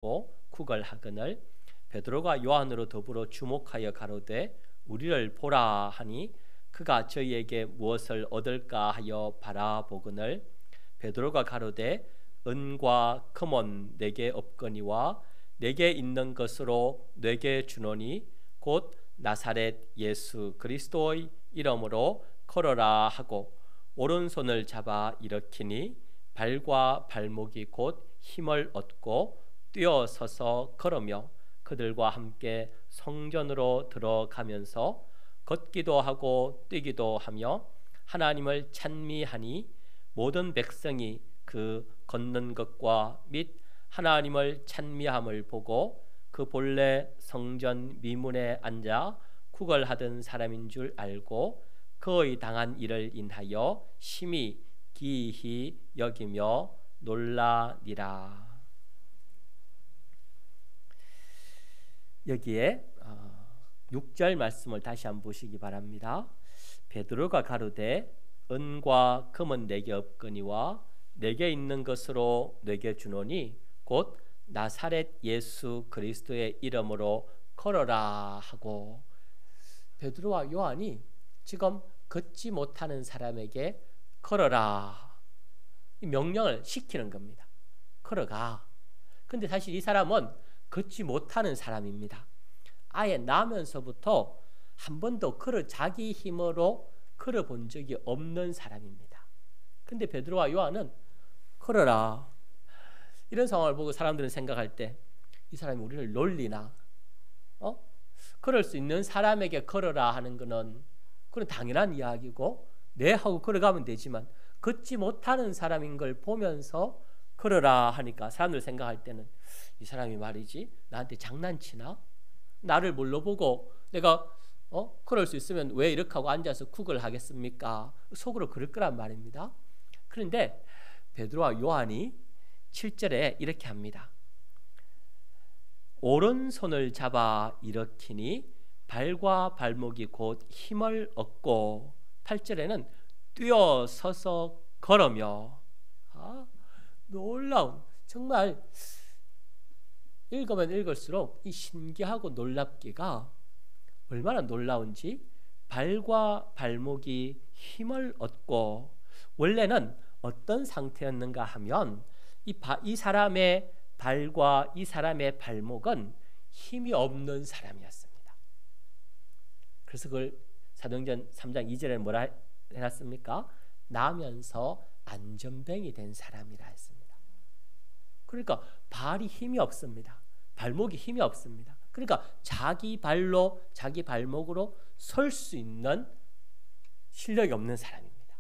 쿡을 하거늘 베드로가 요한으로 더불어 주목하여 가로되 우리를 보라 하니 그가 저희에게 무엇을 얻을까 하여 바라보거늘 베드로가 가로되 은과 금은 내게 없거니와 내게 있는 것으로 내게 주노니 곧 나사렛 예수 그리스도의 이름으로 걸어라 하고 오른손을 잡아 일으키니 발과 발목이 곧 힘을 얻고 뛰어서서 걸으며 그들과 함께 성전으로 들어가면서 걷기도 하고 뛰기도 하며 하나님을 찬미하니 모든 백성이 그 걷는 것과 및 하나님을 찬미함을 보고 그 본래 성전 미문에 앉아 쿡을 하던 사람인 줄 알고 그의 당한 일을 인하여 심히 기이히 여기며 놀라니라. 여기에 6절 말씀을 다시 한번 보시기 바랍니다. 베드로가 가로되 은과 금은 내게 없거니와 내게 있는 것으로 내게 주노니 곧 나사렛 예수 그리스도의 이름으로 걸어라 하고 베드로와 요한이 지금 걷지 못하는 사람에게 걸어라 이 명령을 시키는 겁니다. 걸어가. 근데 사실 이 사람은 걷지 못하는 사람입니다. 아예 나면서부터 한 번도 자기 힘으로 걸어본 적이 없는 사람입니다. 근데 베드로와 요한은 걸어라. 이런 상황을 보고 사람들은 생각할 때 이 사람이 우리를 놀리나? 걸을 수 있는 사람에게 걸어라 하는 것은 그건 당연한 이야기고 네 하고 걸어가면 되지만 걷지 못하는 사람인 걸 보면서 걸어라 하니까 사람들 생각할 때는 이 사람이 말이지 나한테 장난치나? 나를 뭘로 보고 내가 걸을 수 있으면 왜 이렇게 하고 앉아서 쿡을 하겠습니까? 속으로 그럴 거란 말입니다. 그런데 베드로와 요한이 7절에 이렇게 합니다. 오른손을 잡아 일으키니 발과 발목이 곧 힘을 얻고 8절에는 뛰어서서 걸으며 놀라운 정말 읽으면 읽을수록 이 신기하고 놀랍기가 얼마나 놀라운지 발과 발목이 힘을 얻고 원래는 어떤 상태였는가 하면 이 사람의 발과 이 사람의 발목은 힘이 없는 사람이었습니다. 그래서 그걸 사도행전 3장 2절에 뭐라 해놨습니까? 나면서 안전뱅이 된 사람이라 했습니다. 그러니까 발이 힘이 없습니다. 발목이 힘이 없습니다. 그러니까 자기 발로 자기 발목으로 설 수 있는 실력이 없는 사람입니다.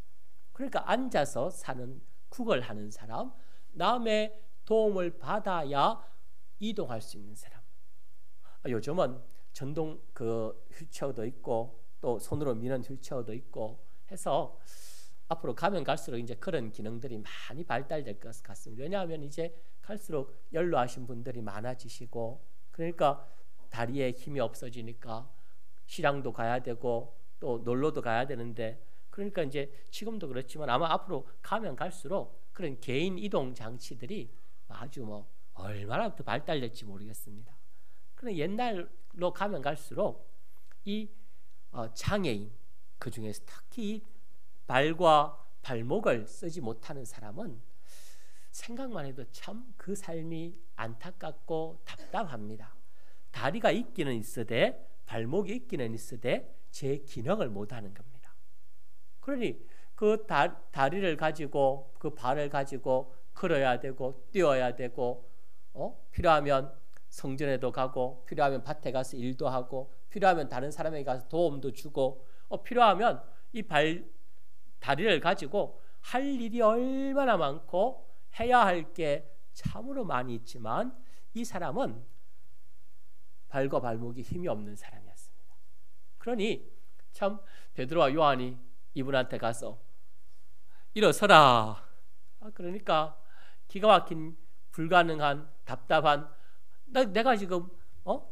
그러니까 앉아서 사는 쿡을 하는 사람, 남의 도움을 받아야 이동할 수 있는 사람. 요즘은 전동 휠체어도 있고 또 손으로 미는 휠체어도 있고 해서 앞으로 가면 갈수록 이제 그런 기능들이 많이 발달될 것 같습니다. 왜냐하면 이제 갈수록 연로하신 분들이 많아지시고 그러니까 다리에 힘이 없어지니까 시장도 가야 되고 또 놀러도 가야 되는데 그러니까 이제 지금도 그렇지만 아마 앞으로 가면 갈수록 그런 개인 이동 장치들이 아주 얼마나 더 발달될지 모르겠습니다. 그런데 옛날로 가면 갈수록 이 장애인 그 중에서 특히 발과 발목을 쓰지 못하는 사람은 생각만 해도 참 그 삶이 안타깝고 답답합니다. 다리가 있기는 있으되 발목이 있기는 있으되 제 기능을 못하는 겁니다. 그러니 그 다리를 가지고 그 발을 가지고 걸어야 되고 뛰어야 되고 필요하면 성전에도 가고 필요하면 밭에 가서 일도 하고 필요하면 다른 사람에게 가서 도움도 주고 필요하면 이 다리를 가지고 할 일이 얼마나 많고 해야 할 게 참으로 많이 있지만 이 사람은 발과 발목이 힘이 없는 사람이었습니다. 그러니 참 베드로와 요한이 이분한테 가서 일어서라. 그러니까 기가 막힌 불가능한 답답한 내가 지금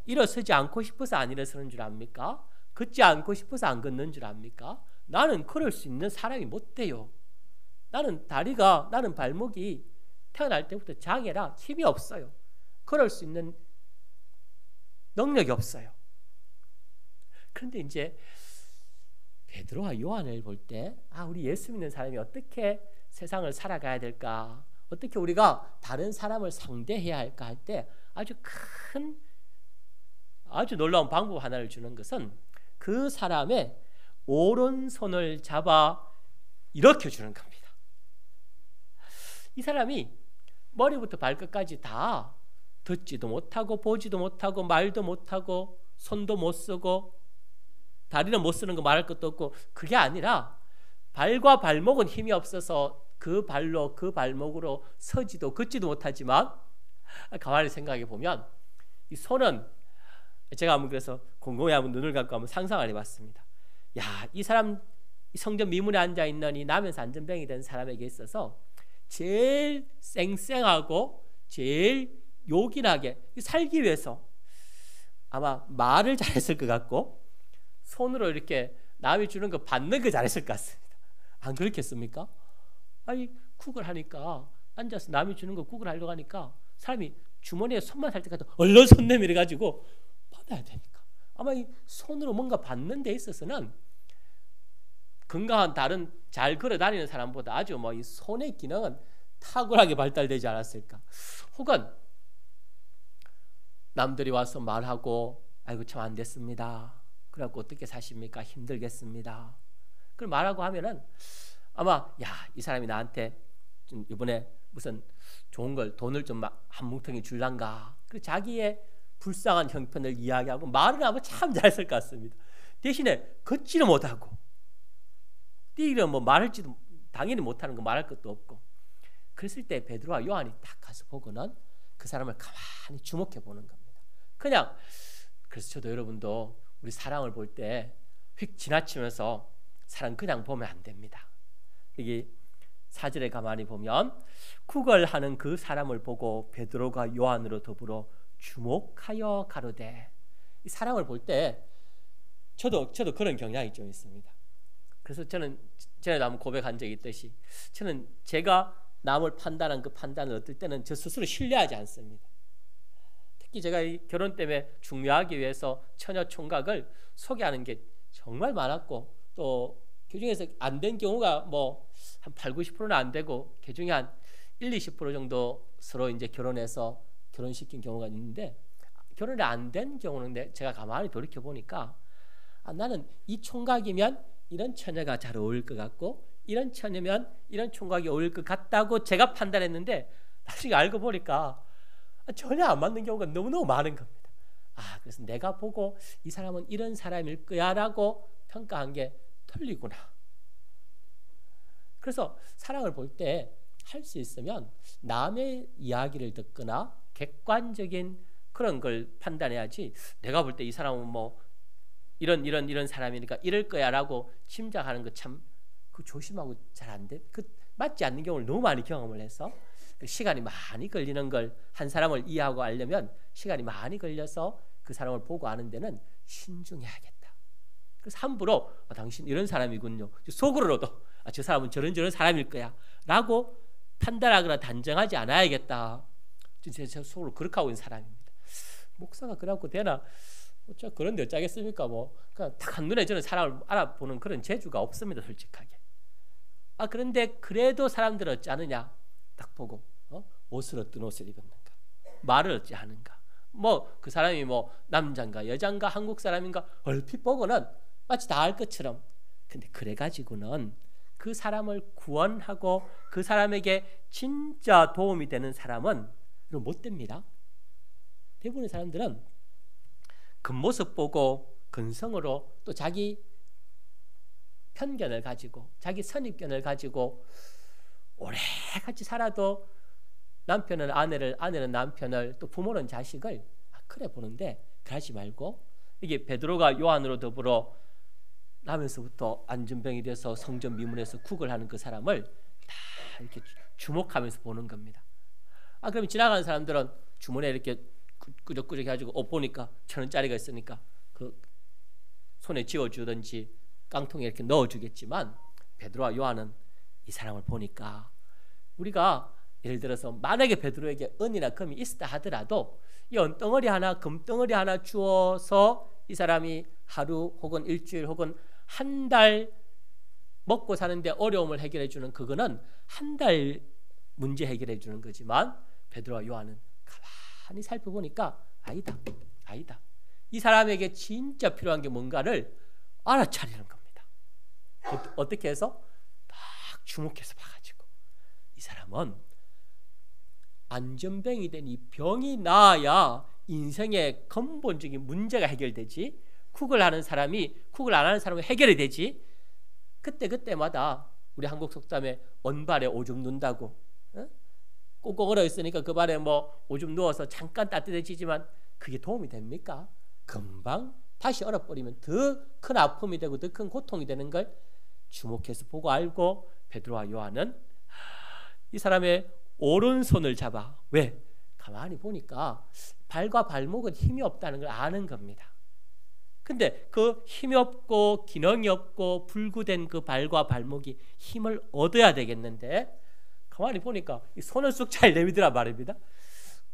일어서지 않고 싶어서 안 일어서는 줄 압니까? 걷지 않고 싶어서 안 걷는 줄 압니까? 나는 걸을 수 있는 사람이 못 돼요. 나는 발목이 태어날 때부터 장애라 힘이 없어요. 그럴 수 있는 능력이 없어요. 그런데 이제 베드로와 요한을 볼 때 우리 예수 믿는 사람이 어떻게 세상을 살아가야 될까, 어떻게 우리가 다른 사람을 상대해야 할까 할 때 아주 놀라운 방법 하나를 주는 것은 그 사람의 오른손을 잡아 일으켜 주는 겁니다. 이 사람이 머리부터 발끝까지 다 듣지도 못하고 보지도 못하고 말도 못하고 손도 못 쓰고 다리는 못 쓰는 거 말할 것도 없고, 그게 아니라 발과 발목은 힘이 없어서 그 발로 그 발목으로 서지도 걷지도 못하지만, 가만히 생각해 보면 이 손은, 제가 한번 그래서 곰곰이 한번 눈을 감고 한번 상상을 해봤습니다. 이 사람, 이 성전 미문에 앉아 있는 이 남에서 안전병이 된 사람에게 있어서 제일 쌩쌩하고 제일 요긴하게 살기 위해서 아마 말을 잘했을 것 같고, 손으로 이렇게 남이 주는 거 받는 거 잘했을 것 같습니다. 안 그렇겠습니까? 쿡을 하니까, 앉아서 남이 주는 거 쿡을 하려고 하니까 사람이 주머니에 손만 살 때까지 얼른 손 내밀어 가지고 받아야 되니까, 아마 이 손으로 뭔가 받는 데 있어서는 건강한 다른 잘 걸어 다니는 사람보다 아주 이 손의 기능은 탁월하게 발달되지 않았을까. 혹은 남들이 와서 말하고 아이고 참 안 됐습니다, 그래갖고 어떻게 사십니까, 힘들겠습니다, 그걸 말하고 하면은 아마 이 사람이 나한테 좀 이번에 무슨 좋은 걸, 돈을 좀 한 뭉텅이 줄란가, 그 자기의 불쌍한 형편을 이야기하고 말은 아마 참 잘했을 것 같습니다. 대신에 걷지를 못하고 뛰기는 말할지도 당연히 못하는 거 말할 것도 없고, 그랬을 때 베드로와 요한이 딱 가서 보고는 그 사람을 가만히 주목해 보는 겁니다. 그냥, 그래서 저도 여러분도 우리 사랑을 볼 때 휙 지나치면서 사랑 그냥 보면 안 됩니다. 여기 4절에 가만히 보면 구걸하는 그 사람을 보고 베드로가 요한으로 더불어 주목하여 가로되, 이 사랑을 볼 때 저도 그런 경향이 좀 있습니다. 그래서 저는 전에도 한번 고백한 적이 있듯이, 저는 제가 남을 판단한 그 판단을 어떨 때는 저 스스로 신뢰하지 않습니다. 특히 제가 이 결혼 때문에 중요하기 위해서 처녀 총각을 소개하는 게 정말 많았고, 또 그중에서 안 된 경우가 한 8, 90%는 안 되고, 그중에 한 1, 20% 정도 서로 이제 결혼해서 결혼시킨 경우가 있는데, 결혼이 안 된 경우는 제가 가만히 돌이켜 보니까 나는 이 총각이면 이런 처녀가 잘 어울릴 것 같고, 이런 처녀면 이런 총각이 어울릴 것 같다고 제가 판단했는데, 나중에 알고 보니까 전혀 안 맞는 경우가 너무너무 많은 겁니다. 그래서 내가 보고 이 사람은 이런 사람일 거야 라고 평가한 게 틀리구나. 그래서 사랑을 볼 때 할 수 있으면 남의 이야기를 듣거나 객관적인 그런 걸 판단해야지, 내가 볼 때 이 사람은 이런 사람이니까 이럴 거야 라고 짐작하는 거 참 조심하고 잘 안 돼. 맞지 않는 경우를 너무 많이 경험을 해서 시간이 많이 걸리는 걸, 한 사람을 이해하고 알려면 시간이 많이 걸려서 그 사람을 보고 아는 데는 신중해야겠다. 그래서 함부로 당신 이런 사람이군요, 속으로도 저 사람은 저런 사람일 거야 라고 판단하거나 단정하지 않아야겠다. 제 속으로 그렇게 하고 있는 사람입니다. 목사가 그래갖고 되나? 그런데 어쩌겠습니까? 그냥 딱 한눈에 저는 사람을 알아보는 그런 재주가 없습니다, 솔직하게. 그런데 그래도 사람들은 어찌 하느냐? 딱 보고 옷을 어떤 옷을 입었는가, 말을 어찌 하는가, 그 사람이 남자인가 여자인가 한국 사람인가 얼핏 보고는 마치 다 알 것처럼. 근데 그래 가지고는 그 사람을 구원하고 그 사람에게 진짜 도움이 되는 사람은 못 됩니다. 대부분의 사람들은 겉모습 보고 근성으로 또 자기 편견을 가지고 자기 선입견을 가지고 오래 같이 살아도 남편은 아내를, 아내는 남편을, 또 부모는 자식을 그래 보는데, 그러지 말고 이게 베드로가 요한으로 더불어 나면서부터 안전병이 돼서 성전 미문에서 쿡을 하는 그 사람을 다 이렇게 주목하면서 보는 겁니다. 그럼 지나가는 사람들은 주머니에 이렇게 꾸적꾸적 해가지고 옷 보니까 1,000원짜리가 있으니까 그 손에 쥐어주든지 깡통에 이렇게 넣어주겠지만, 베드로와 요한은 이 사람을 보니까 우리가 예를 들어서 만약에 베드로에게 은이나 금이 있었다 하더라도 이 은덩어리 하나 금덩어리 하나 주어서 이 사람이 하루 혹은 일주일 혹은 한 달 먹고 사는데 어려움을 해결해 주는, 그거는 한 달 문제 해결해 주는 거지만 베드로와 요한은 가만히 살펴보니까 아니다. 이 사람에게 진짜 필요한 게 뭔가를 알아차리는 겁니다. 어떻게 해서? 딱 주목해서 봐가지고 이 사람은 안전병이 된 이 병이 나아야 인생의 근본적인 문제가 해결되지, 쿡을 하는 사람이 쿡을 안 하는 사람은 해결이 되지. 그때마다 우리 한국 속담에 언발에 오줌 눈다고, 꽁꽁 얼어 있으니까 그 발에 뭐 오줌 누워서 잠깐 따뜻해지지만 그게 도움이 됩니까? 금방 다시 얼어버리면 더 큰 아픔이 되고 더 큰 고통이 되는 걸 주목해서 보고 알고 베드로와 요한은 이 사람의 오른손을 잡아. 왜? 가만히 보니까 발과 발목은 힘이 없다는 걸 아는 겁니다. 근데 그 힘이 없고 기능이 없고 불구된 그 발과 발목이 힘을 얻어야 되겠는데 가만히 보니까 이 손을 쑥 잘 내밀더라 말입니다.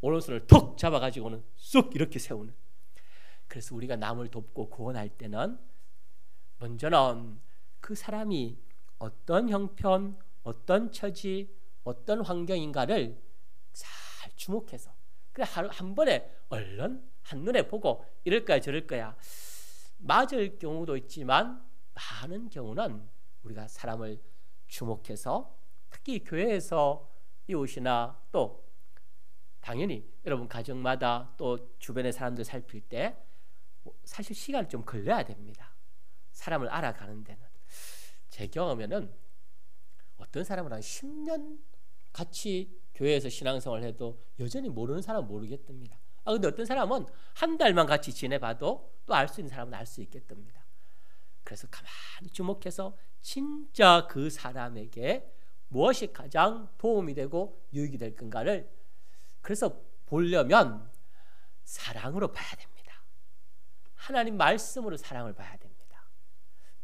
오른손을 톡 잡아가지고는 쑥 이렇게 세우는. 그래서 우리가 남을 돕고 구원할 때는 먼저는 그 사람이 어떤 형편, 어떤 처지, 어떤 환경인가를 잘 주목해서, 그래 한 번에 얼른 한눈에 보고 이럴 거야 저럴 거야 맞을 경우도 있지만 많은 경우는 우리가 사람을 주목해서, 특히 교회에서 이웃이나 또 당연히 여러분 가정마다 또 주변의 사람들 살필 때 사실 시간이 좀 걸려야 됩니다. 사람을 알아가는 데는. 제 경험에는 어떤 사람은 한 10년 같이 교회에서 신앙생활을 해도 여전히 모르는 사람은 모르겠답니다. 근데 어떤 사람은 한 달만 같이 지내봐도 또 알 수 있는 사람은 알 수 있겠답니다. 그래서 가만히 주목해서 진짜 그 사람에게 무엇이 가장 도움이 되고 유익이 될 건가를 그래서 보려면 사랑으로 봐야 됩니다. 하나님 말씀으로 사랑을 봐야 됩니다.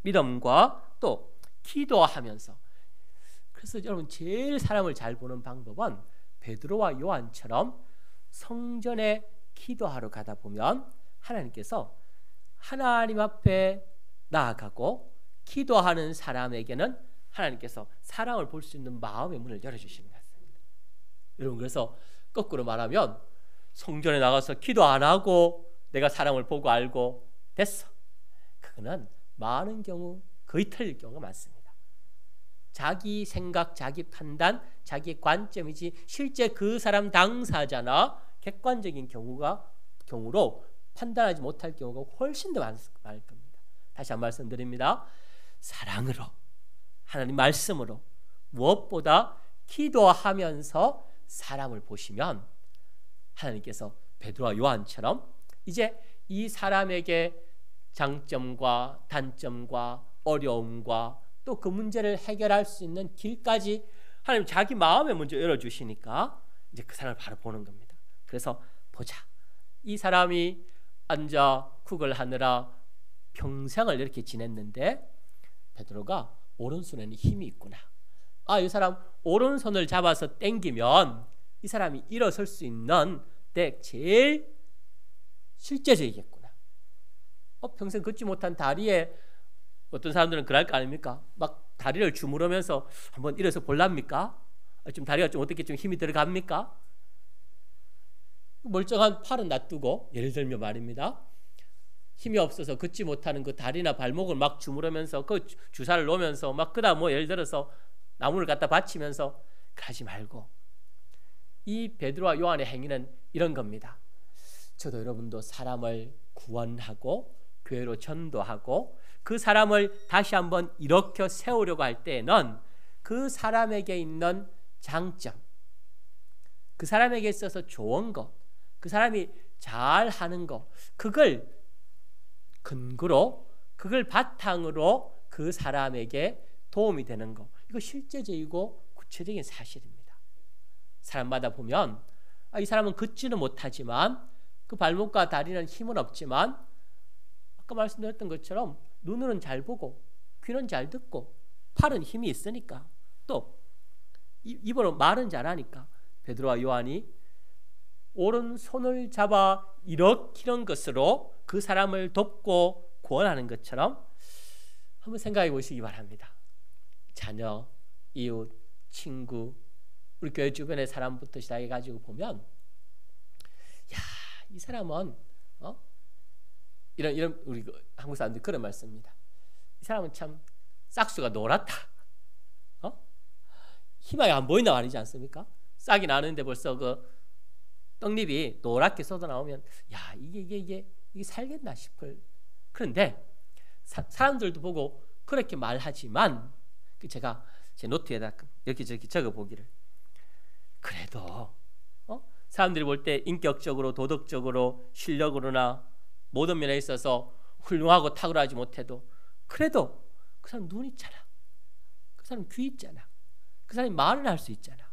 믿음과 또 기도하면서. 그래서 여러분 제일 사람을 잘 보는 방법은 베드로와 요한처럼 성전에 기도하러 가다 보면 하나님께서 하나님 앞에 나아가고 기도하는 사람에게는 하나님께서 사랑을 볼 수 있는 마음의 문을 열어주시는 것 같습니다. 여러분, 그래서 거꾸로 말하면 성전에 나가서 기도 안 하고 내가 사랑을 보고 알고 됐어, 그거는 많은 경우 거의 틀릴 경우가 많습니다. 자기 생각, 자기 판단, 자기 관점이지 실제 그 사람 당사자나 객관적인 경우로 판단하지 못할 경우가 훨씬 더 많을 겁니다. 다시 한 말씀드립니다. 사랑으로, 하나님 말씀으로, 무엇보다 기도하면서 사람을 보시면 하나님께서 베드로와 요한처럼 이제 이 사람에게 장점과 단점과 어려움과 또 그 문제를 해결할 수 있는 길까지 하나님 자기 마음에 먼저 열어주시니까 이제 그 사람을 바로 보는 겁니다. 그래서 보자, 이 사람이 앉아 쿡을 하느라 평생을 이렇게 지냈는데 베드로가 오른손에는 힘이 있구나. 이 사람 오른손을 잡아서 당기면 이 사람이 일어설 수 있는 데 제일 실제적이겠구나. 평생 걷지 못한 다리에 어떤 사람들은 그럴 거 아닙니까? 막 다리를 주무르면서 한번 일어서 볼랍니까? 좀 다리가 좀 어떻게 좀 힘이 들어갑니까? 멀쩡한 팔은 놔두고, 예를 들면 말입니다, 힘이 없어서 걷지 못하는 그 다리나 발목을 막 주무르면서 그 주사를 놓으면서 막 그다음 뭐 예를 들어서 나무를 갖다 받치면서 하지 말고, 이 베드로와 요한의 행위는 이런 겁니다. 저도 여러분도 사람을 구원하고 교회로 전도하고 그 사람을 다시 한번 일으켜 세우려고 할 때에는 그 사람에게 있는 장점, 그 사람에게 있어서 좋은 것, 그 사람이 잘하는 것, 그걸 근거로, 그걸 바탕으로 그 사람에게 도움이 되는 것, 이거 실제적이고 구체적인 사실입니다. 사람마다 보면 이 사람은 걷지는 못하지만 그 발목과 다리는 힘은 없지만 아까 말씀드렸던 것처럼 눈으로는 잘 보고 귀는 잘 듣고 팔은 힘이 있으니까 또 입으로 말은 잘하니까 베드로와 요한이 오른손을 잡아 일으키는 것으로 그 사람을 돕고 구원하는 것처럼 한번 생각해 보시기 바랍니다. 자녀, 이웃, 친구, 우리 교회 주변의 사람부터 시작해 가지고 보면, 야, 이 사람은 이런 우리 한국 사람들이 그런 말 씁니다. 이 사람은 참 싹수가 노랗다. 희망이 안 보인다 말이지 않습니까? 싹이 나는데 벌써 그 떡잎이 노랗게 쏟아 나오면, 야, 이게 살겠나 싶을. 그런데 사람들도 보고 그렇게 말하지만, 제가 제 노트에다 이렇게 적어 보기를, 그래도 사람들이 볼 때 인격적으로, 도덕적으로, 실력으로나 모든 면에 있어서 훌륭하고 탁월하지 못해도, 그래도 그 사람 눈 있잖아. 그 사람 귀 있잖아. 그 사람이 말을 할 수 있잖아.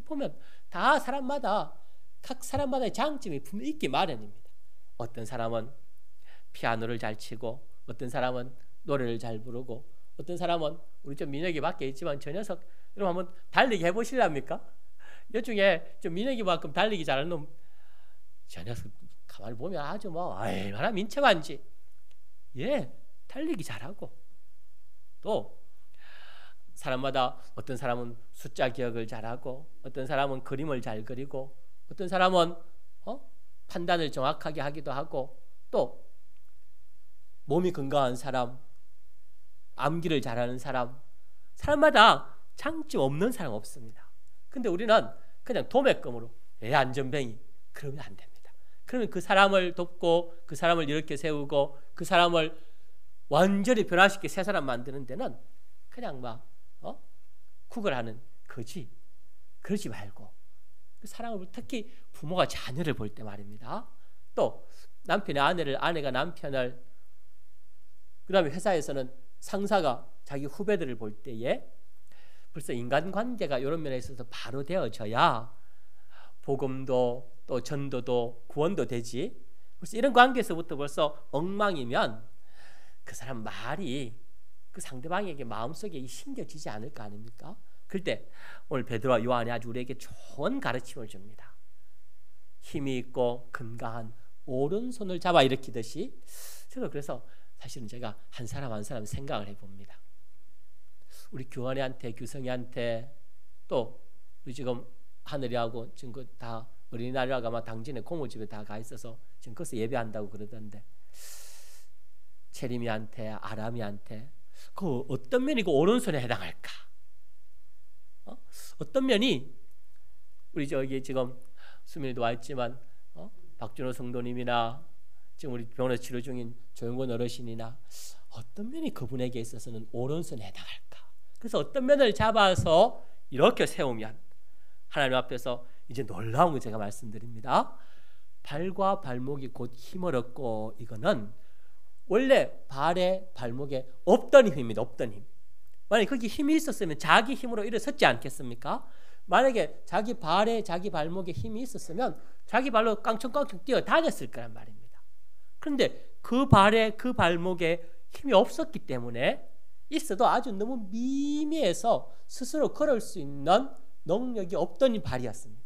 보면 다 사람마다, 각 사람마다의 장점이 분명히 있기 마련입니다. 어떤 사람은 피아노를 잘 치고, 어떤 사람은 노래를 잘 부르고, 어떤 사람은, 우리 좀 민혁이 밖에 있지만 저 녀석 여러분 한번 달리기 해보실랍니까? 이 중에 좀 민혁이만큼 달리기 잘하는 놈, 저 녀석 가만히 보면 아주 뭐 얼마나 민첩한지. 예, 달리기 잘하고, 또 사람마다 어떤 사람은 숫자 기억을 잘하고, 어떤 사람은 그림을 잘 그리고, 어떤 사람은 판단을 정확하게 하기도 하고, 또 몸이 건강한 사람, 암기를 잘하는 사람, 사람마다 장점 없는 사람 없습니다. 근데 우리는 그냥 도매금으로 안전뱅이 그러면 안 됩니다. 그러면 그 사람을 돕고, 그 사람을 이렇게 세우고, 그 사람을 완전히 변화시켜 새 사람 만드는 데는 그냥 막 구걸하는 거지. 그러지 말고, 그 사람을, 특히 부모가 자녀를 볼 때 말입니다. 또 남편이 아내를, 아내가 남편을, 그 다음에 회사에서는 상사가 자기 후배들을 볼 때에 벌써 인간관계가 이런 면에 있어서 바로 되어져야 복음도 또 전도도 구원도 되지. 벌써 이런 관계에서부터 벌써 엉망이면 그 사람 말이 그 상대방에게 마음속에 심겨지지 않을 거 아닙니까? 그럴 때 오늘 베드로와 요한이 아주 우리에게 좋은 가르침을 줍니다. 힘이 있고 건강한 오른손을 잡아 일으키듯이, 저도 그래서 사실은 제가 한 사람 한 사람 생각을 해봅니다. 우리 교환이한테, 규성이한테, 또 우리 지금 하늘이하고 지금 그 다 어린이날이라고 아마 당진에 고모집에 다 가 있어서 지금 거기서 예배한다고 그러던데, 체림이한테, 아람이한테 그 어떤 면이 그 오른손에 해당할까? 어떤 면이 우리 저기 지금 수민이도 와 있지만 박준호 성도님이나 지금 우리 병원에서 치료 중인 조영권 어르신이나 어떤 면이 그분에게 있어서는 오른손에 해당할까? 그래서 어떤 면을 잡아서 이렇게 세우면 하나님 앞에서 이제 놀라운 거 제가 말씀드립니다. 발과 발목이 곧 힘을 얻고, 이거는 원래 발에 발목에 없던 힘입니다. 없던 힘. 만약에 거기 힘이 있었으면 자기 힘으로 일어섰지 않겠습니까? 만약에 자기 발에, 자기 발목에 힘이 있었으면 자기 발로 깡총깡총 뛰어 다녔을 거란 말입니다. 그런데 그 발에, 그 발목에 힘이 없었기 때문에, 있어도 아주 너무 미미해서 스스로 걸을 수 있는 능력이 없던 발이었습니다.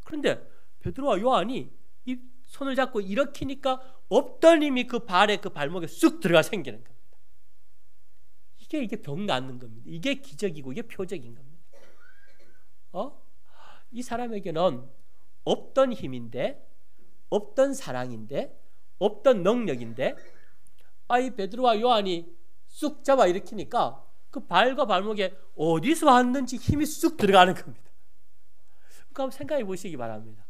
그런데 베드로와 요한이 이 손을 잡고 일으키니까 없던 힘이 그 발에, 그 발목에 쑥 들어가 생기는 겁니다. 이게 병 낫는 겁니다. 이게 기적이고 이게 표적인 겁니다. 이 사람에게는 없던 힘인데, 없던 사랑인데, 없던 능력인데, 이 베드로와 요한이 쑥 잡아 일으키니까 그 발과 발목에 어디서 왔는지 힘이 쑥 들어가는 겁니다. 그러니까 한번 생각해 보시기 바랍니다.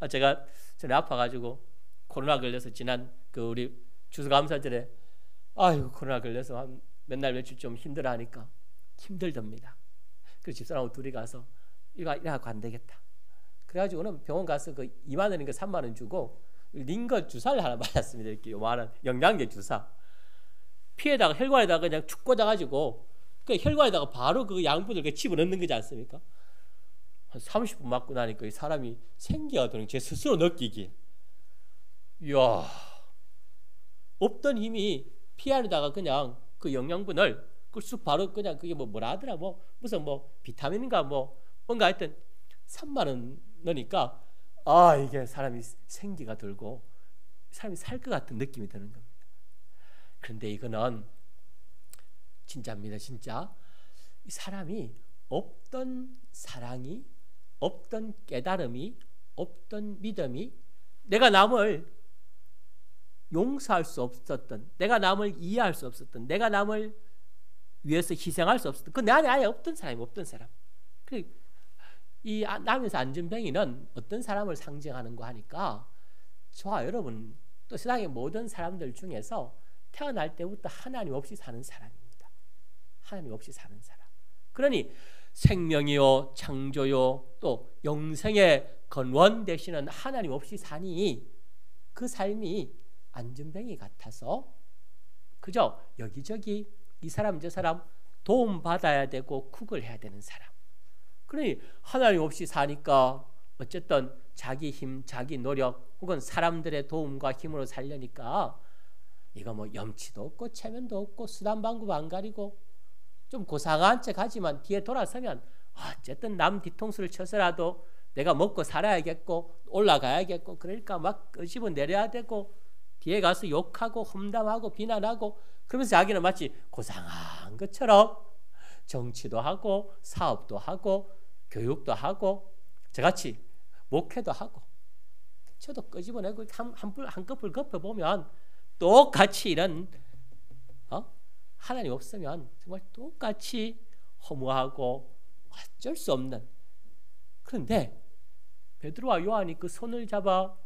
제가 전에 아파가지고 코로나 걸려서 지난 그 우리 추수감사절에 코로나 걸려서 한 맨날 며칠 좀 힘들어하니까 힘들답니다. 그래서 집사람하고 둘이 가서 이래갖고 안 되겠다. 그래가지고는 병원 가서 그 2만 원인가 3만 원 주고 링거 주사를 하나 맞았습니다. 이렇게 요만한 영양제 주사. 피에다가 혈관에다가 그냥 축 꽂아가지고 그 혈관에다가 바로 그 양분을 집어넣는 거지 않습니까? 한 30분 맞고 나니까 이 사람이 생기가 도는 제 스스로 느끼기. 이야, 없던 힘이 피 안에다가 그냥 그 영양분을 그 쑥 바로 그냥 그게 뭐라 하더라, 무슨 비타민인가 뭔가 하여튼 3만 원 넣으니까 이게 사람이 생기가 들고 사람이 살 것 같은 느낌이 드는 겁니다. 그런데 이거는 진짜입니다. 진짜 이 사람이 없던 사랑이, 없던 깨달음이, 없던 믿음이, 내가 남을 용서할 수 없었던, 내가 남을 이해할 수 없었던, 내가 남을 위해서 희생할 수 없었던, 그 내 안에 아예 없던 사람이 없던 사람. 이 남에서 안전뱅이는 어떤 사람을 상징하는가 하니까 저와 여러분 또 세상의 모든 사람들 중에서 태어날 때부터 하나님 없이 사는 사람입니다. 하나님 없이 사는 사람. 그러니 생명이요 창조요 또 영생의 근원 되시는 하나님 없이 사니 그 삶이 안전뱅이 같아서 그저 여기저기 이 사람 저 사람 도움받아야 되고 쿡을 해야 되는 사람. 그러니 하나님 없이 사니까 어쨌든 자기 힘, 자기 노력 혹은 사람들의 도움과 힘으로 살려니까 이거 뭐 염치도 없고 체면도 없고 수단 방법 안 가리고 좀 고상한 척 하지만 뒤에 돌아서면 어쨌든 남 뒤통수를 쳐서라도 내가 먹고 살아야겠고 올라가야겠고 그러니까 막 끄집어 내려야 되고 뒤에 가서 욕하고 험담하고 비난하고 그러면서 자기는 마치 고상한 것처럼 정치도 하고 사업도 하고 교육도 하고 저같이 목회도 하고 저도 끄집어내고 한꺼풀 덮어보면 똑같이 이런 하나님 없으면 정말 똑같이 허무하고 어쩔 수 없는. 그런데 베드로와 요한이 그 손을 잡아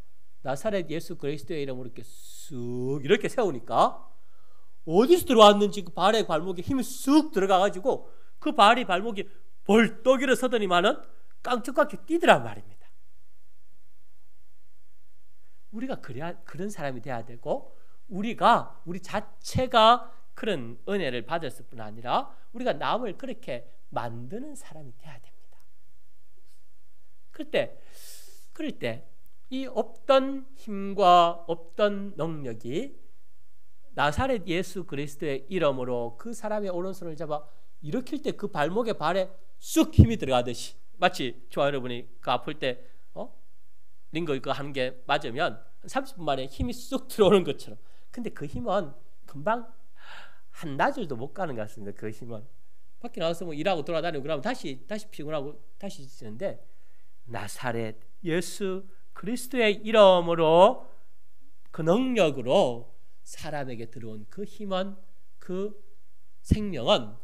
나사렛 예수 그리스도의 이름으로 이렇게 쑥 이렇게 세우니까 어디서 들어왔는지 그 발에 발목에 힘이 쑥 들어가가지고 그 발이 발목이 벌떡 일어서더니만은 깡총깡총 뛰더란 말입니다. 우리가 그런 사람이 돼야 되고 우리 자체가 그런 은혜를 받았을 뿐 아니라 우리가 남을 그렇게 만드는 사람이 돼야 됩니다. 그럴 때 이 없던 힘과 없던 능력이 나사렛 예수 그리스도의 이름으로 그 사람의 오른손을 잡아 일으킬 때 그 발목에 발에 쑥 힘이 들어가듯이 마치 저와 여러분이 그 아플 때 링거 이거 하는 게 맞으면 30분 만에 힘이 쑥 들어오는 것처럼. 근데 그 힘은 금방 한나절도 못 가는 것 같습니다. 그 힘은 밖에 나가서 뭐 일하고 돌아다니고 그러면 다시 피곤하고 다시 지치는데 나사렛 예수 그리스도의 이름으로 그 능력으로 사람에게 들어온 그 힘은 그 생명은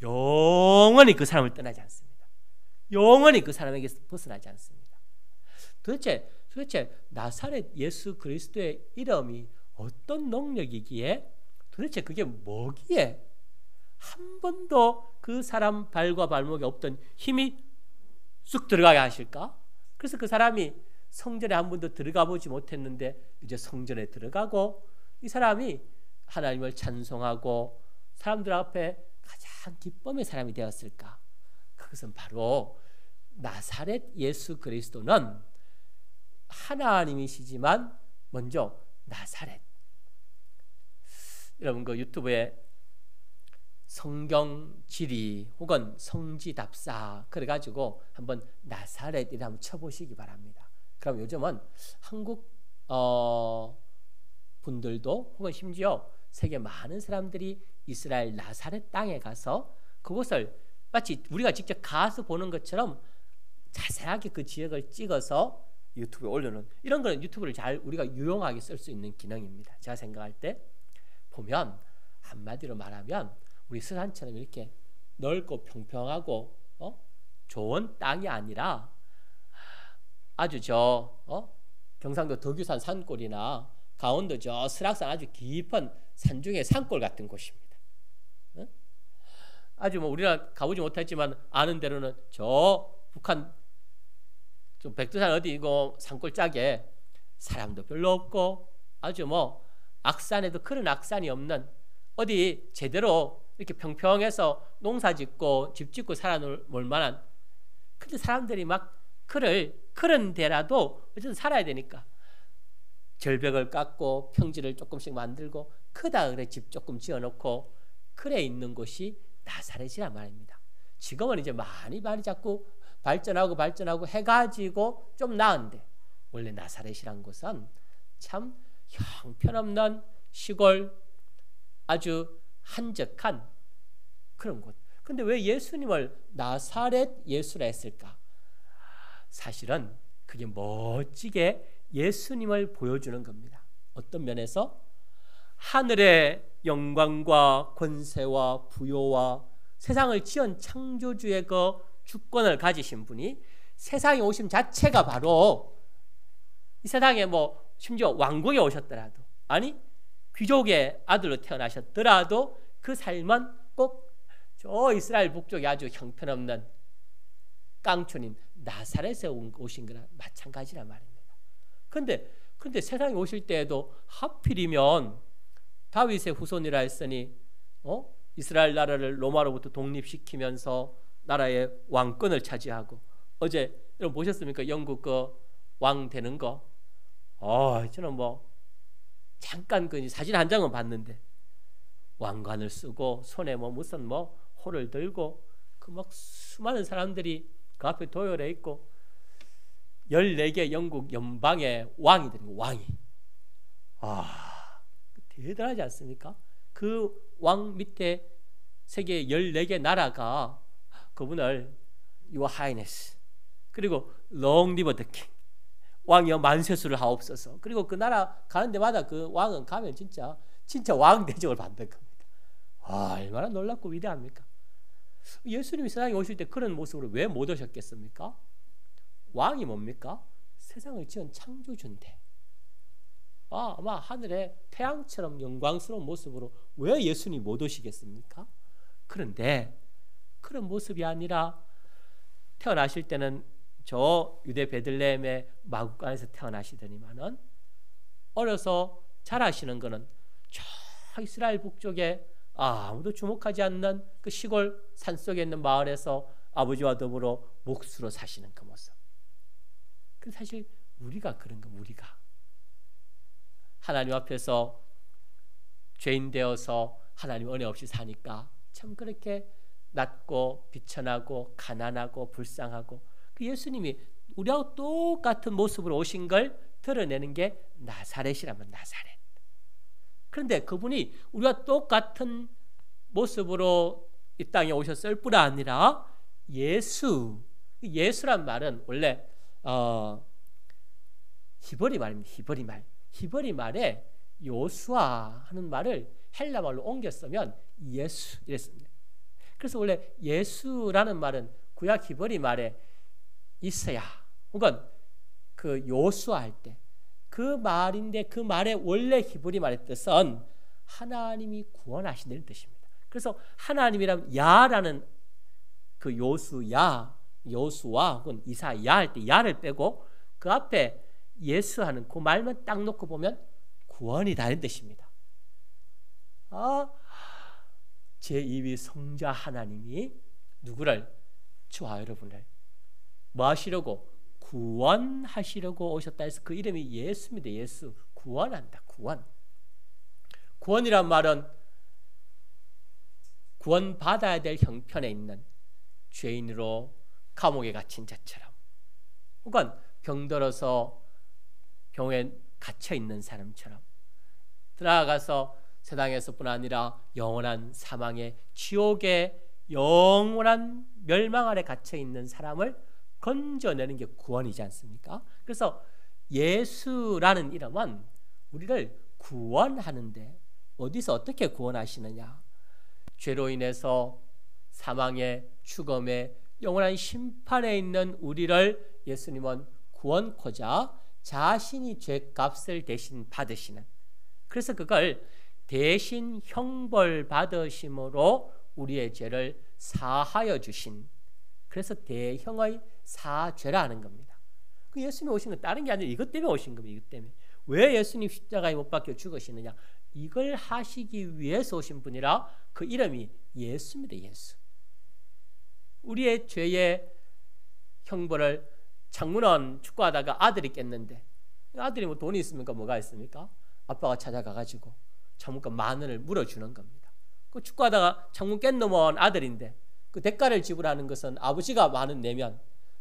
영원히 그 사람을 떠나지 않습니다. 영원히 그 사람에게서 벗어나지 않습니다. 도대체 나사렛 예수 그리스도의 이름이 어떤 능력이기에 도대체 그게 뭐기에 한 번도 그 사람 발과 발목에 없던 힘이 쑥 들어가게 하실까? 그래서 그 사람이 성전에 한 번도 들어가 보지 못했는데 이제 성전에 들어가고 이 사람이 하나님을 찬송하고 사람들 앞에 가장 기쁨의 사람이 되었을까? 그것은 바로 나사렛 예수 그리스도는 하나님이시지만 먼저 나사렛. 여러분 그 유튜브에 성경 지리 혹은 성지답사 그래가지고 한번 나사렛이라 한번 쳐보시기 바랍니다. 그럼 요즘은 한국 분들도 혹은 심지어 세계 많은 사람들이 이스라엘 나사렛 땅에 가서 그곳을 마치 우리가 직접 가서 보는 것처럼 자세하게 그 지역을 찍어서 유튜브에 올려놓은 이런 거는 유튜브를 잘 우리가 유용하게 쓸 수 있는 기능입니다. 제가 생각할 때 보면 한마디로 말하면 우리 서산처럼 이렇게 넓고 평평하고 좋은 땅이 아니라 아주 경상도 덕유산 산골이나 강원도 저 설악산 아주 깊은 산중의 산골 같은 곳입니다. 아주 뭐 우리나라 가보지 못했지만 아는 대로는 저 북한 좀 백두산 어디 이거 산골짜기에 사람도 별로 없고 아주 뭐 악산에도 그런 악산이 없는 어디 제대로 이렇게 평평해서 농사 짓고 집 짓고 살아놀 만한. 근데 사람들이 막 그런 데라도 어쨌든 살아야 되니까 절벽을 깎고 평지를 조금씩 만들고 크다 그래 집 조금 지어놓고 그래 있는 곳이 나사렛이란 말입니다. 지금은 이제 많이 자꾸 발전하고 해가지고 좀 나은데, 원래 나사렛이란 곳은 참 형편없는 시골, 아주 한적한 그런 곳. 근데 왜 예수님을 나사렛 예수라 했을까? 사실은 그게 멋지게 예수님을 보여주는 겁니다. 어떤 면에서 하늘의 영광과 권세와 부요와 세상을 지은 창조주의 그 주권을 가지신 분이 세상에 오심 자체가 바로 이 세상에 뭐 심지어 왕국에 오셨더라도, 아니 귀족의 아들로 태어나셨더라도 그 삶은 꼭 저 이스라엘 북쪽에 아주 형편없는 깡촌인 나사렛에 오신 거나 마찬가지란 말입니다. 근데 세상에 오실 때에도 하필이면 다윗의 후손이라 했으니 이스라엘 나라를 로마로부터 독립시키면서 나라의 왕권을 차지하고, 어제 여러분 보셨습니까? 영국 그 왕 되는 거. 저는 뭐 잠깐 그 사진 한 장은 봤는데, 왕관을 쓰고 손에 뭐 무슨 뭐 호를 들고 그 막 수많은 사람들이 그 앞에 도열해 있고 14개 영국 연방의 왕이 되는 거, 왕이. 대단하지 않습니까? 그 왕 밑에 세계 14개 나라가 그분을 Your Highness, 그리고 Long Live the King, 왕이여 만세수를 하옵소서. 그리고 그 나라 가는 데마다 그 왕은 가면 진짜 왕 대접을 받는 겁니다. 얼마나 놀랍고 위대합니까? 예수님이 세상에 오실 때 그런 모습으로 왜 못 오셨겠습니까? 왕이 뭡니까? 세상을 지은 창조주인데 아마 하늘의 태양처럼 영광스러운 모습으로 왜 예수님이 못 오시겠습니까? 그런데 그런 모습이 아니라 태어나실 때는 저 유대 베들레헴의 마구간에서 태어나시더니만은 어려서 자라시는 거는 저 이스라엘 북쪽에 아무도 주목하지 않는 그 시골 산속에 있는 마을에서 아버지와 더불어 묵수로 사시는 그 모습. 그 사실 우리가 그런 거, 우리가 하나님 앞에서 죄인 되어서 하나님 은혜 없이 사니까 참 그렇게 낮고 비천하고 가난하고 불쌍하고, 그 예수님이 우리하고 똑같은 모습으로 오신 걸 드러내는 게 나사렛이라면 나사렛. 그런데 그분이 우리가 똑같은 모습으로 이 땅에 오셨을 뿐 아니라 예수란 말은 원래 히브리 말입니다. 히브리 말에 요수아 하는 말을 헬라 말로 옮겨 쓰면 예수 이랬습니다. 그래서 원래 예수라는 말은 구약 히브리 말에 이스야 혹은 그 요수아 할 때 그 말인데, 그 말의 원래 히브리 말의 뜻은 하나님이 구원하신다는 뜻입니다. 그래서 하나님이란 야라는 그 요수와 혹은 이사야 할 때 야를 빼고 그 앞에 예수하는 그 말만 딱 놓고 보면 구원이라는 뜻입니다. 제2위 성자 하나님이 누구를? 저와 여러분을 뭐 하시려고? 구원하시려고 오셨다 해서 그 이름이 예수입니다. 예수. 구원한다. 구원이란 말은 구원받아야 될 형편에 있는 죄인으로 감옥에 갇힌 자처럼, 혹은 병들어서 병에 갇혀 있는 사람처럼, 들어가서 세상에서뿐 아니라 영원한 사망의 지옥의 영원한 멸망 아래 갇혀 있는 사람을 건져내는 게 구원이지 않습니까? 그래서 예수라는 이름은 우리를 구원하는데, 어디서 어떻게 구원하시느냐? 죄로 인해서 사망의 죽음의 영원한 심판에 있는 우리를 예수님은 구원코자 자신이 죄값을 대신 받으시는, 그래서 그걸 대신 형벌 받으심으로 우리의 죄를 사하여 주신, 그래서 대형의 사죄라 하는 겁니다. 그 예수님이 오신 건 다른 게 아니라 이것 때문에 오신 겁니다. 이것 때문에. 왜 예수님 십자가에 못 박혀 죽으시느냐? 이걸 하시기 위해서 오신 분이라 그 이름이 예수입니다. 예수. 우리의 죄의 형벌을, 장문은 축구하다가 아들이 깼는데, 아들이 뭐 돈이 있습니까? 뭐가 있습니까? 아빠가 찾아가가지고 장문과 10,000원을 물어주는 겁니다. 그 축구하다가 장문 깬 놈은 아들인데 그 대가를 지불하는 것은 아버지가 10,000원 내면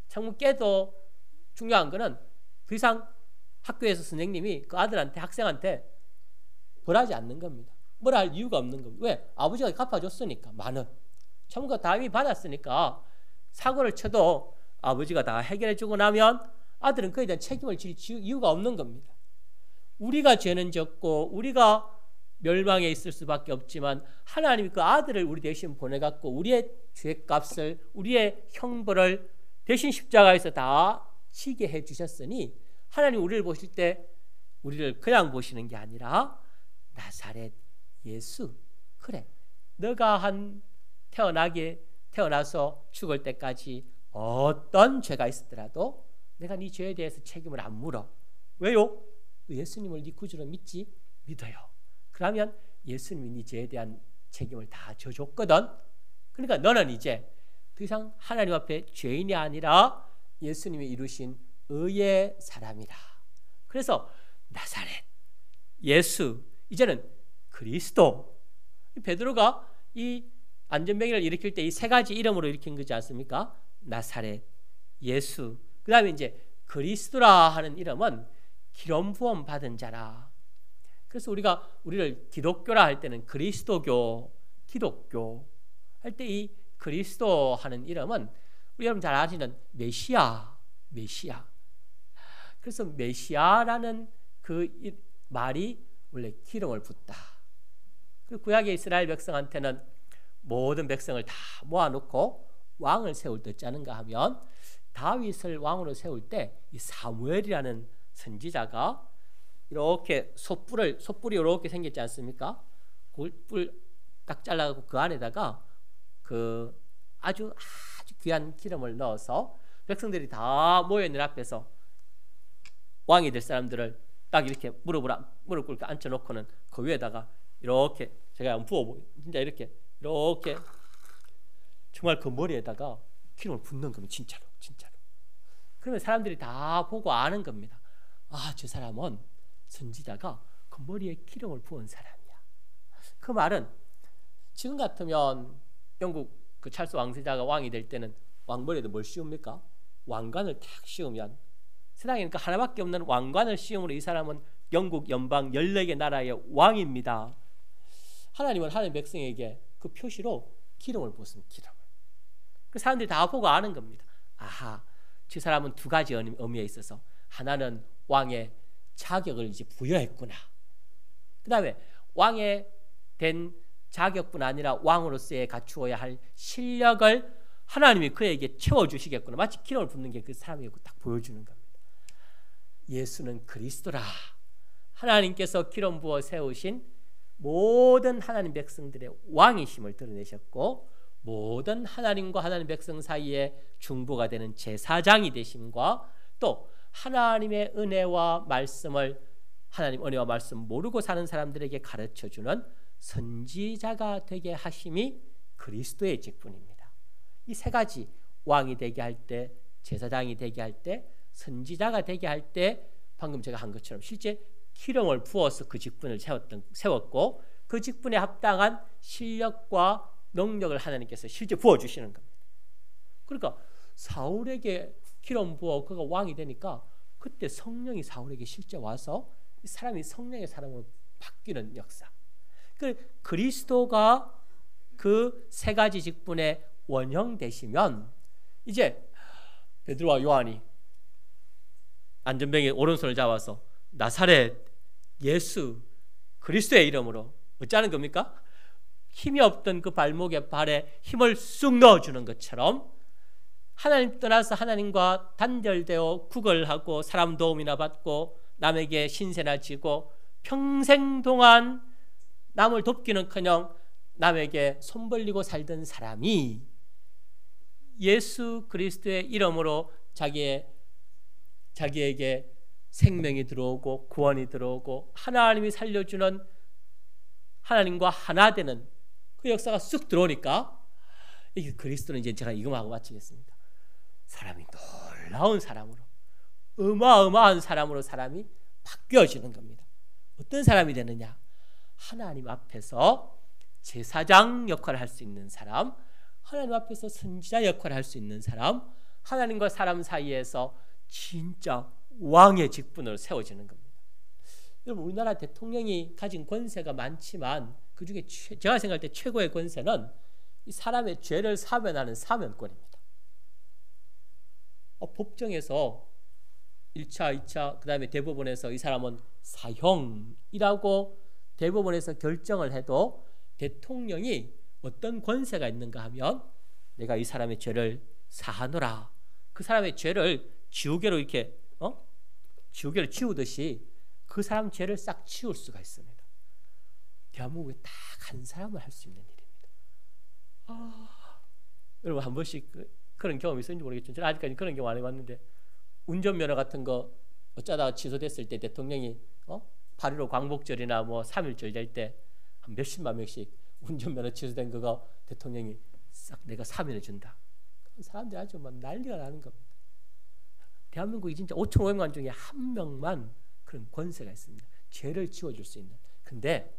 창문 깨도 중요한 거는 더 이상 학교에서 선생님이 그 아들한테 학생한테 벌하지 않는 겁니다. 뭐라 할 이유가 없는 겁니다. 왜? 아버지가 갚아줬으니까. 많은 창문가 다 이미 받았으니까 사고를 쳐도 아버지가 다 해결해주고 나면 아들은 그에 대한 책임을 질 이유가 없는 겁니다. 우리가 죄는 졌고 우리가 멸망에 있을 수밖에 없지만 하나님이 그 아들을 우리 대신 보내갖고 우리의 죄값을 우리의 형벌을 대신 십자가에서 다 지게 해주셨으니 하나님 우리를 보실 때 우리를 그냥 보시는 게 아니라 나사렛 예수, 그래 너가 태어나서 죽을 때까지 어떤 죄가 있었더라도 내가 네 죄에 대해서 책임을 안 물어. 왜요? 예수님을 네 구주로 믿지? 믿어요. 그러면 예수님이 네 죄에 대한 책임을 다 져줬거든. 그러니까 너는 이제 더 이상 하나님 앞에 죄인이 아니라 예수님이 이루신 의의 사람이다. 그래서 나사렛 예수, 이제는 그리스도. 베드로가 이 안전병기를 일으킬 때 이 세 가지 이름으로 일으킨 거지 않습니까? 나사렛 예수, 그 다음에 이제 그리스도라 하는 이름은 기름 부음 받은 자라. 그래서 우리를 기독교라 할 때는 그리스도교, 기독교 할 때 이 그리스도 하는 이름은 우리 여러분 잘 아시는 메시아. 그래서 메시아라는 그 말이 원래 기름을 붓다. 그리고 구약의 이스라엘 백성한테는 모든 백성을 다 모아놓고 왕을 세울 때 짜는가 하면 다윗을 왕으로 세울 때 이 사무엘이라는 선지자가 이렇게 솥불이 이렇게 생겼지 않습니까? 뿔 딱 잘라갖고 그 안에다가 그 아주 귀한 기름을 넣어서 백성들이 다 모여있는 앞에서 왕이 될 사람들을 딱 이렇게 무릎 꿇고 앉혀놓고는 그 위에다가 이렇게 제가 한번 부어보고 진짜 이렇게 정말 그 머리에다가 기름을 붓는 겁니다. 진짜로. 그러면 사람들이 다 보고 아는 겁니다. 아, 저 사람은 선지자가 그 머리에 기름을 부은 사람이야. 그 말은 지금 같으면 영국 그 찰스 왕세자가 왕이 될 때는 왕머리에도 뭘 씌웁니까? 왕관을 탁 씌우면 세상에 그러니까 하나밖에 없는 왕관을 씌움으로 이 사람은 영국 연방 14개 나라의 왕입니다. 하나님은 하나님 백성에게 그 표시로 기름을 부었습니다. 기름을. 그 사람들이 다 보고 아는 겁니다. 아하, 저 사람은 두 가지 의미에 있어서 하나는 왕의 자격을 이제 부여했구나. 그 다음에 왕의 된 자격뿐 아니라 왕으로서의 갖추어야 할 실력을 하나님이 그에게 채워주시겠구나. 마치 기름을 붓는 게 그 사람에게 딱 보여주는 겁니다. 예수는 그리스도라. 하나님께서 기름 부어 세우신 모든 하나님 백성들의 왕이심을 드러내셨고 모든 하나님과 하나님 백성 사이에 중보가 되는 제사장이 되심과 또 하나님의 은혜와 말씀을 하나님 은혜와 말씀 모르고 사는 사람들에게 가르쳐주는 선지자가 되게 하심이 그리스도의 직분입니다. 이 세 가지 왕이 되게 할 때, 제사장이 되게 할 때, 선지자가 되게 할 때 방금 제가 한 것처럼 실제 기름을 부어서 그 직분을 세웠고 그 직분에 합당한 실력과 능력을 하나님께서 실제 부어주시는 겁니다. 그러니까 사울에게 기름 부어 그가 왕이 되니까 그때 성령이 사울에게 실제 와서 이 사람이 성령의 사람으로 바뀌는 역사. 그리스도가 그 세 가지 직분에 원형되시면 이제 베드로와 요한이 안전병의 오른손을 잡아서 나사렛 예수 그리스도의 이름으로 어쩌는 겁니까? 힘이 없던 그 발에 힘을 쑥 넣어주는 것처럼 하나님 떠나서 하나님과 단절되어 구걸하고 사람 도움이나 받고 남에게 신세나 지고 평생 동안 남을 돕기는커녕 남에게 손 벌리고 살던 사람이 예수 그리스도의 이름으로 자기에게 생명이 들어오고 구원이 들어오고 하나님이 살려주는 하나님과 하나 되는 그 역사가 쑥 들어오니까 이게 그리스도는 이제 제가 이것만 하고 마치겠습니다. 사람이 놀라운 사람으로 어마어마한 사람으로 사람이 바뀌어지는 겁니다. 어떤 사람이 되느냐? 하나님 앞에서 제사장 역할을 할 수 있는 사람, 하나님 앞에서 선지자 역할을 할 수 있는 사람, 하나님과 사람 사이에서 진짜 왕의 직분으로 세워지는 겁니다. 여러분, 우리나라 대통령이 가진 권세가 많지만 그 중에 제가 생각할 때 최고의 권세는 이 사람의 죄를 사면하는 사면권입니다. 법정에서 1차, 2차, 그 다음에 대법원에서 이 사람은 사형이라고 대법원에서 결정을 해도 대통령이 어떤 권세가 있는가 하면 내가 이 사람의 죄를 사하노라. 그 사람의 죄를 지우개로 이렇게 지우개를 지우듯이 그 사람 죄를 싹 치울 수가 있습니다. 대한민국에 딱 한 사람을 할 수 있는 일입니다. 여러분 한 번씩 그런 경험이 있었는지 모르겠지만 저는 아직까지 그런 경험 안 해봤는데 운전면허 같은 거 어쩌다가 취소됐을 때 대통령이 8.15 광복절이나 뭐 3.1절 될 때 한 몇십만 명씩 운전면허 취소된 그거 대통령이 싹 내가 사면해 준다. 사람들이 아주 막 난리가 나는 겁니다. 대한민국이 진짜 5,500만 중에 한 명만 그런 권세가 있습니다. 죄를 지워줄 수 있는. 근데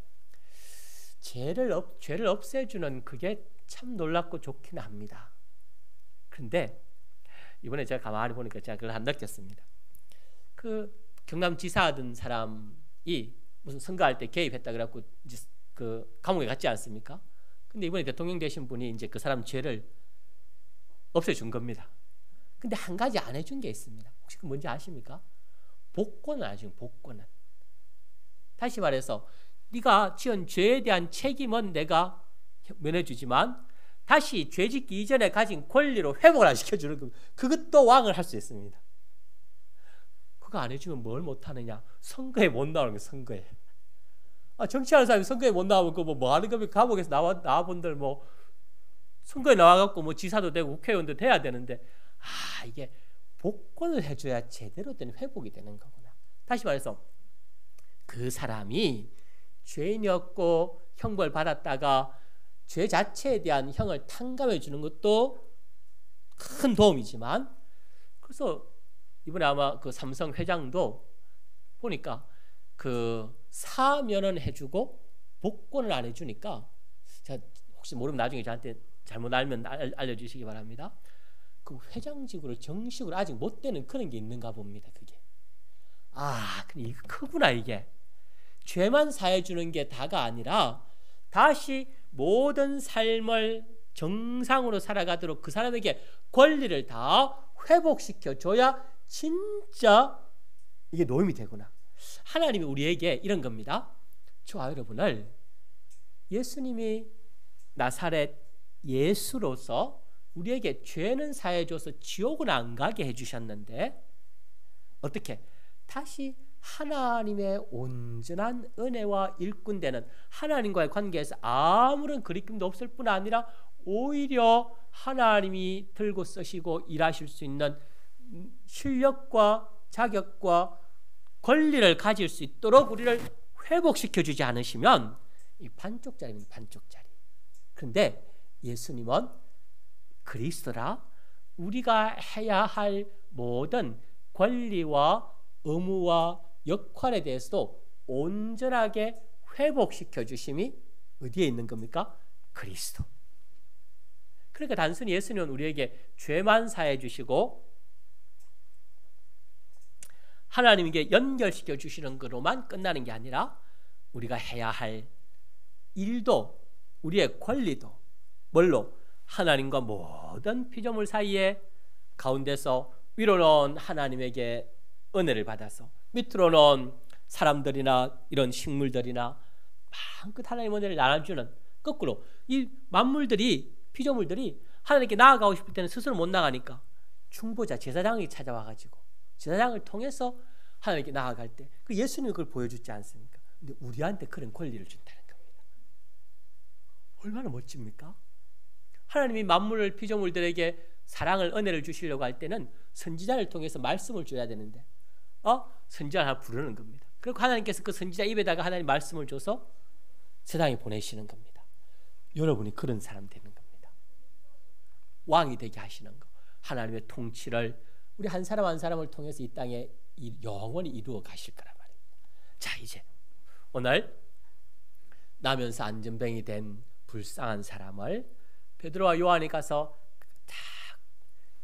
죄를 없애주는 그게 참 놀랍고 좋긴 합니다. 그런데 이번에 제가 가만히 보니까 제가 그걸 안 느꼈습니다. 그 경남지사 하던 사람이 무슨 선거할 때 개입했다 그래갖고 이제 그 감옥에 갔지 않습니까? 근데 이번에 대통령 되신 분이 이제 그 사람 죄를 없애준 겁니다. 근데 한 가지 안 해준 게 있습니다. 혹시 그 뭔지 아십니까? 복권을 안 해준 복권은. 다시 말해서 네가 지은 죄에 대한 책임은 내가 면해주지만 다시 죄 짓기 이전에 가진 권리로 회복을 안 시켜주는 겁니다. 그것도 왕을 할 수 있습니다. 그거 안 해주면 뭘 못하느냐? 선거에 못 나오는 거예요. 선거에. 정치하는 사람이 선거에 못 나오면 그 뭐 하는 겁니까? 감옥에서 나와본들 뭐 선거에 나와갖고 뭐 지사도 되고 국회의원도 돼야 되는데 이게 복권을 해줘야 제대로 된 회복이 되는 거구나. 다시 말해서 그 사람이 죄인이었고 형벌 받았다가 죄 자체에 대한 형을 탕감해 주는 것도 큰 도움이지만 그래서 이번에 아마 그 삼성 회장도 보니까 그 사면은 해주고 복권을 안 해주니까 제가 혹시 모르면 나중에 저한테 잘못 알면 알려주시기 바랍니다. 그 회장직으로 정식으로 아직 못 되는 그런 게 있는가 봅니다. 그게 근데 이거 크구나. 이게 죄만 사해 주는 게 다가 아니라 다시 모든 삶을 정상으로 살아가도록 그 사람에게 권리를 다 회복시켜 줘야 진짜 이게 노임이 되구나. 하나님이 우리에게 이런 겁니다. 저와 여러분을 예수님이 나사렛 예수로서 우리에게 죄는 사해줘서 지옥은 안 가게 해주셨는데 어떻게? 다시 하나님의 온전한 은혜와 일꾼되는 하나님과의 관계에서 아무런 그리낌도 없을 뿐 아니라 오히려 하나님이 들고 쓰시고 일하실 수 있는 실력과 자격과 권리를 가질 수 있도록 우리를 회복시켜 주지 않으시면 이 반쪽짜리입니다. 반쪽짜리. 그런데 예수님은 그리스도라 우리가 해야 할 모든 권리와 의무와 역할에 대해서도 온전하게 회복시켜 주심이 어디에 있는 겁니까? 그리스도. 그러니까 단순히 예수님은 우리에게 죄만 사해 주시고 하나님에게 연결시켜 주시는 것으로만 끝나는 게 아니라 우리가 해야 할 일도 우리의 권리도 뭘로? 하나님과 모든 피조물 사이에 가운데서 위로는 하나님에게 은혜를 받아서 밑으로는 사람들이나 이런 식물들이나 마음껏 하나님의 은혜를 나눠주는 거꾸로 이 만물들이 피조물들이 하나님께 나아가고 싶을 때는 스스로 못 나가니까 중보자 제사장이 찾아와가지고 제사장을 통해서 하나님께 나아갈 때 그 예수님이 그걸 보여주지 않습니까? 근데 우리한테 그런 권리를 준다는 겁니다. 얼마나 멋집니까? 하나님이 만물 피조물들에게 사랑을 은혜를 주시려고 할 때는 선지자를 통해서 말씀을 줘야 되는데 선지자를 하나 부르는 겁니다. 그리고 하나님께서 그 선지자 입에다가 하나님 말씀을 줘서 세상에 보내시는 겁니다. 여러분이 그런 사람 되는 겁니다. 왕이 되게 하시는 거. 하나님의 통치를 우리 한 사람 한 사람을 통해서 이 땅에 영원히 이루어 가실 거란 말입니다. 자, 이제 오늘 나면서 안전뱅이 된 불쌍한 사람을 베드로와 요한이 가서 딱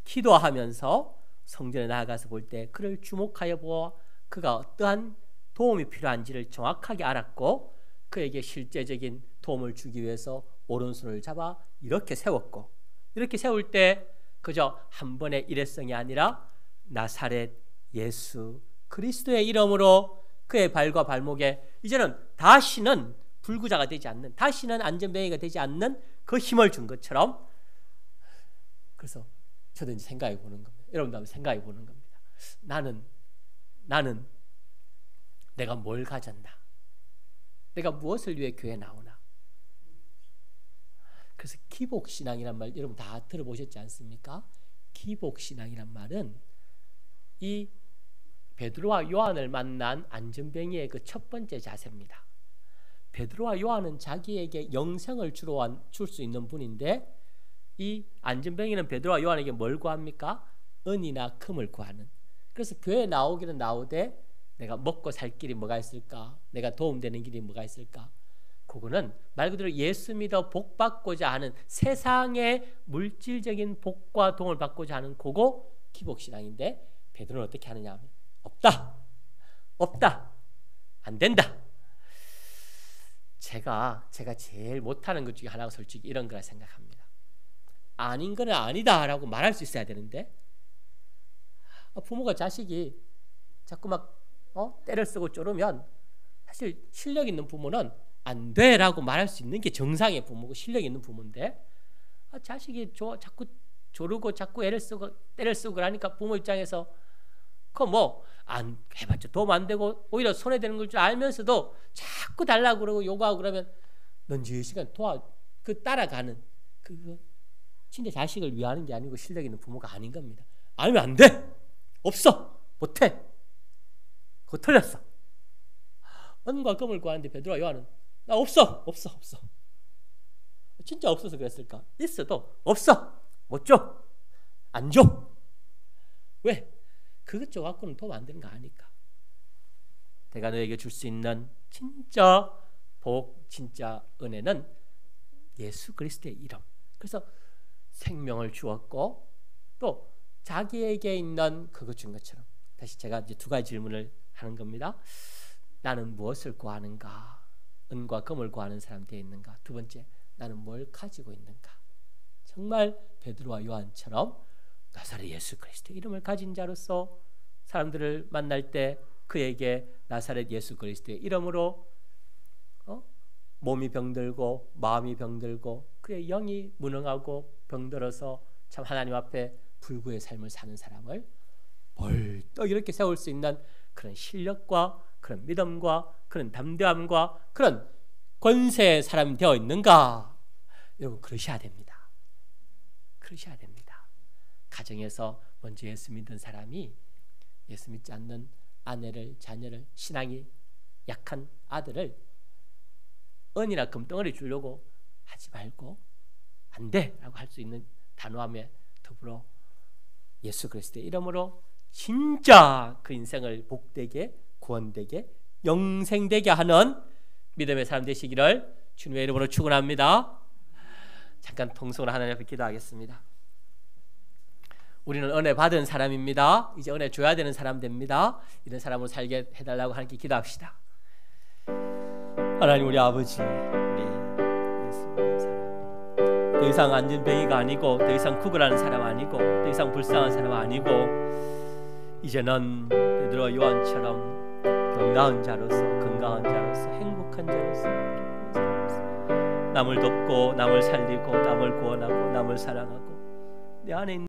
기도하면서 성전에 나아가서 볼 때 그를 주목하여 보아 그가 어떠한 도움이 필요한지를 정확하게 알았고 그에게 실제적인 도움을 주기 위해서 오른손을 잡아 이렇게 세웠고, 이렇게 세울 때 그저 한 번의 일회성이 아니라 나사렛 예수 그리스도의 이름으로 그의 발과 발목에 이제는 다시는 불구자가 되지 않는, 다시는 안전뱅이가 되지 않는 그 힘을 준 것처럼. 그래서 저도 이제 생각해 보는 겁니다. 여러분도 한번 생각해 보는 겁니다. 나는 내가 뭘 가졌나? 내가 무엇을 위해 교회에 나오나? 그래서 기복신앙이란 말 여러분 다 들어보셨지 않습니까? 기복신앙이란 말은 이 베드로와 요한을 만난 안전뱅이의 그 첫 번째 자세입니다. 베드로와 요한은 자기에게 영생을 줄 수 있는 분인데, 이 안전뱅이는 베드로와 요한에게 뭘 구합니까? 은이나 금을 구하는. 그래서 교회에 나오기는 나오되 내가 먹고 살 길이 뭐가 있을까? 내가 도움되는 길이 뭐가 있을까? 그거는 말 그대로 예수 믿어 복 받고자 하는, 세상의 물질적인 복과 도움을 받고자 하는 그거 기복신앙인데, 베드로는 어떻게 하느냐 하면 없다 안 된다. 제가 제일 못하는 것 중에 하나가 솔직히 이런 거라 생각합니다. 아닌 거는 아니다라고 말할 수 있어야 되는데, 부모가 자식이 자꾸 막 때를 쓰고 쪼르면 사실 실력 있는 부모는 안 돼라고 말할 수 있는 게 정상의 부모고 실력 있는 부모인데, 자식이 자꾸 조르고 자꾸 애를 쓰고 때를 쓰고 그러니까 부모 입장에서 안 해봤자 도움 안 되고 오히려 손해되는 걸 줄 알면서도 자꾸 달라고 그러고 요구하고 그러면 넌지시간 따라가는 그거 진짜 자식을 위하는 게 아니고 실력 있는 부모가 아닌 겁니다. 아니면 안 돼, 없어, 못해, 그거 틀렸어. 은과 금을 구하는데 베드로와 요한은 나 없어. 진짜 없어서 그랬을까? 있어도 없어, 못 줘, 안 줘. 왜? 그것 저 갖고는 도움 안 되는 거 아니까. 내가 너에게 줄 수 있는 진짜 복, 진짜 은혜는 예수 그리스도의 이름. 그래서 생명을 주었고 또 자기에게 있는 그것 준 것처럼. 다시 제가 이제 두 가지 질문을 하는 겁니다. 나는 무엇을 구하는가? 은과 금을 구하는 사람 되어 있는가? 두 번째, 나는 뭘 가지고 있는가? 정말 베드로와 요한처럼 나사렛 예수 그리스도의 이름을 가진 자로서 사람들을 만날 때 그에게 나사렛 예수 그리스도의 이름으로 몸이 병들고 마음이 병들고 그의 영이 무능하고 병들어서 참 하나님 앞에 불구의 삶을 사는 사람을 벌떡 이렇게 세울 수 있는 그런 실력과 그런 믿음과 그런 담대함과 그런 권세의 사람이 되어 있는가? 여러분, 그러셔야 됩니다. 그러셔야 됩니다. 가정에서 먼저 예수 믿는 사람이 예수 믿지 않는 아내를, 자녀를, 신앙이 약한 아들을 은이나 금덩어리 주려고 하지 말고 안 돼 라고 할 수 있는 단호함에 더불어 예수 그리스도의 이름으로 진짜 그 인생을 복되게, 구원되게, 영생되게 하는 믿음의 사람 되시기를 주님의 이름으로 축원합니다. 잠깐 통성으로 하나님 앞에 기도하겠습니다. 우리는 은혜 받은 사람입니다. 이제 은혜 줘야 되는 사람 됩니다. 이런 사람으로 살게 해달라고 하나님께 기도합시다. 하나님, 우리 아버지, 우리 예수 믿는 사람, 더 이상 안전뱅이가 아니고 더 이상 구걸하는 사람 아니고 더 이상 불쌍한 사람 아니고 이제는 베드로와 요한처럼 병나은 자로서, 건강한 자로서, 행복한 자로서, 남을 돕고 남을 살리고 남을 구원하고 남을 사랑하고 내 안에 있는